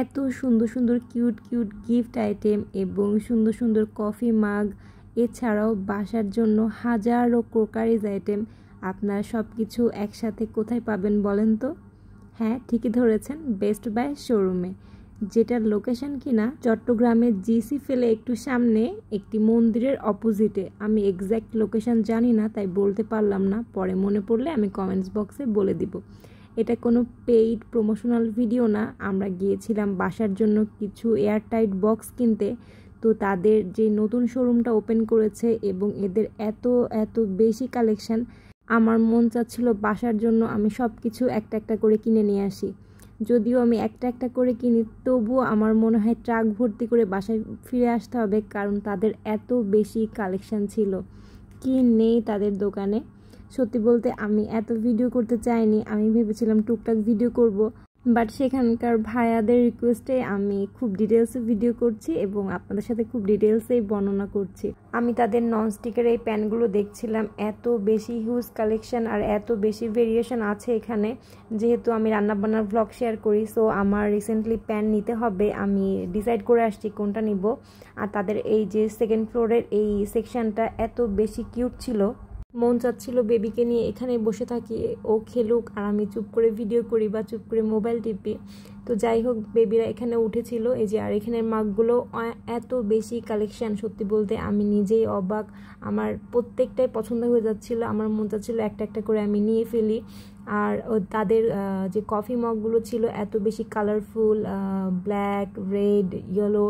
এত সুন্দর সুন্দর কিউট কিউট গিফট আইটেম এবং সুন্দর সুন্দর কফি মাগ, এছাড়াও বাসার জন্য হাজারো ক্রোকারিজ আইটেম। আপনারা সব কিছু একসাথে কোথায় পাবেন বলেন তো? হ্যাঁ, ঠিকই ধরেছেন, বেস্ট বাই শোরুমে, যেটার লোকেশন কিনা চট্টগ্রামের জিসি ফেলে একটু সামনে একটি মন্দিরের অপোজিটে। আমি এক্স্যাক্ট লোকেশন জানি না, তাই বলতে পারলাম না, পরে মনে পড়লে আমি কমেন্টস বক্সে বলে দিব। এটা কোনো পেইড প্রমোশনাল ভিডিও না, আমরা গিয়েছিলাম বাসার জন্য কিছু এয়ারটাইট বক্স কিনতে। তো তাদের যে নতুন শোরুমটা ওপেন করেছে এবং এদের এত এত বেশি কালেকশন, আমার মন চাচ্ছিল বাসার জন্য আমি সব কিছু একটা একটা করে কিনে নিয়ে আসি। যদিও আমি একটা একটা করে কিনি, তবুও আমার মনে হয় ট্রাক ভর্তি করে বাসায় ফিরে আসতে হবে, কারণ তাদের এত বেশি কালেকশন ছিল, কি নেই তাদের দোকানে। সত্যি বলতে আমি এত ভিডিও করতে চাইনি, আমি ভেবেছিলাম টুকটাক ভিডিও করব, বাট সেখানকার ভাইয়াদের রিকোয়েস্টে আমি খুব ডিটেলসে ভিডিও করছি এবং আপনাদের সাথে খুব ডিটেলসেই বর্ণনা করছি। আমি তাদের ননস্টিকের এই প্যানগুলো দেখছিলাম, এত বেশি হিউজ কালেকশন আর এত বেশি ভেরিয়েশন আছে এখানে। যেহেতু আমি রান্নাবান্নার ভ্লগ শেয়ার করি, সো আমার রিসেন্টলি প্যান নিতে হবে, আমি ডিসাইড করে আসছি কোনটা নিব। আর তাদের এই যে সেকেন্ড ফ্লোরের এই সেকশনটা এত বেশি কিউট ছিল, মন চাচ্ছিল বেবিকে নিয়ে এখানে বসে থাকি, ও খেলুক আর আমি চুপ করে ভিডিও করি বা চুপ করে মোবাইল টিপি। তো যাই হোক, বেবিরা এখানে উঠেছিল এই যে। আর এখানের মাগগুলো এত বেশি কালেকশন, সত্যি বলতে আমি নিজেই অবাক, আমার প্রত্যেকটাই পছন্দ হয়ে যাচ্ছিল, আমার মন চাচ্ছিল একটা একটা করে আমি নিয়ে ফেলি। আর তাদের যে কফি মগগুলো ছিল এত বেশি কালারফুল, ব্ল্যাক, রেড, ইয়েলো।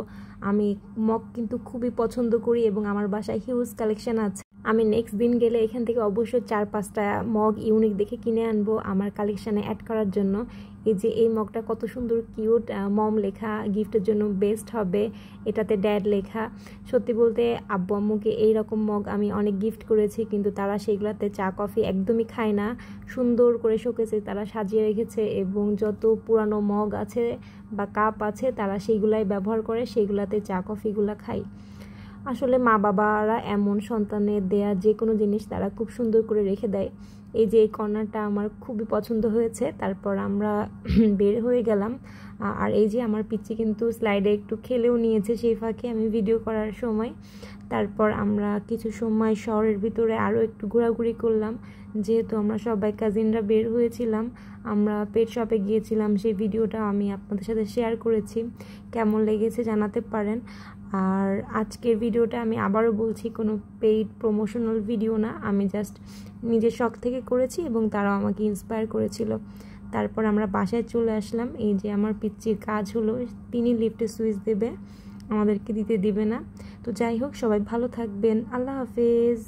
আমি মগ কিন্তু খুবই পছন্দ করি এবং আমার বাসায় হিউজ কালেকশন আছে। আমি নেক্সট দিন গেলে এখান থেকে অবশ্যই 4-5টা মগ ইউনিক দেখে কিনে আনবো আমার কালেকশানে অ্যাড করার জন্য। এই যে এই মগটা কত সুন্দর কিউট, মম লেখা, গিফটের জন্য বেস্ট হবে, এটাতে ড্যাড লেখা। সত্যি বলতে আব্বু আম্মুকে এইরকম মগ আমি অনেক গিফট করেছি, কিন্তু তারা সেইগুলোতে চা কফি একদমই খায় না। সুন্দর করে শোকেসে তারা সাজিয়ে রেখেছে এবং যত পুরানো মগ আছে বা কাপ আছে তারা সেইগুলাই ব্যবহার করে, সেইগুলাতে চা কফিগুলো খায়। আসলে মা বাবারা এমন, সন্তানের দেয়া যে কোনো জিনিস তারা খুব সুন্দর করে রেখে দেয়। এই যে এই কর্নারটা আমার খুবই পছন্দ হয়েছে। তারপর আমরা বের হয়ে গেলাম। আর এই যে আমার পিচ্চি কিন্তু স্লাইডে একটু খেলেও নিয়েছে সেই ফাঁকে আমি ভিডিও করার সময়। তারপর আমরা কিছু সময় শহরের ভিতরে আরও একটু ঘোরাঘুরি করলাম, যেহেতু আমরা সবাই কাজিনরা বের হয়েছিলাম। আমরা পেট শপে গিয়েছিলাম, সেই ভিডিওটা আমি আপনাদের সাথে শেয়ার করেছি, কেমন লেগেছে জানাতে পারেন। আর আজকের ভিডিওটা আমি আবারও বলছি, কোনো পেইড প্রমোশনাল ভিডিও না, আমি জাস্ট নিজের শখ থেকে করেছি এবং তারাও আমাকে ইন্সপায়ার করেছিল। তারপর আমরা বাসায় চলে আসলাম। এই যে আমার পিচ্চির কাজ হলো, তিনি লিফটে সুইচ দেবে, আমাদেরকে দিতে দিবে না। তো যাই হোক, সবাই ভালো থাকবেন, আল্লাহ হাফেজ।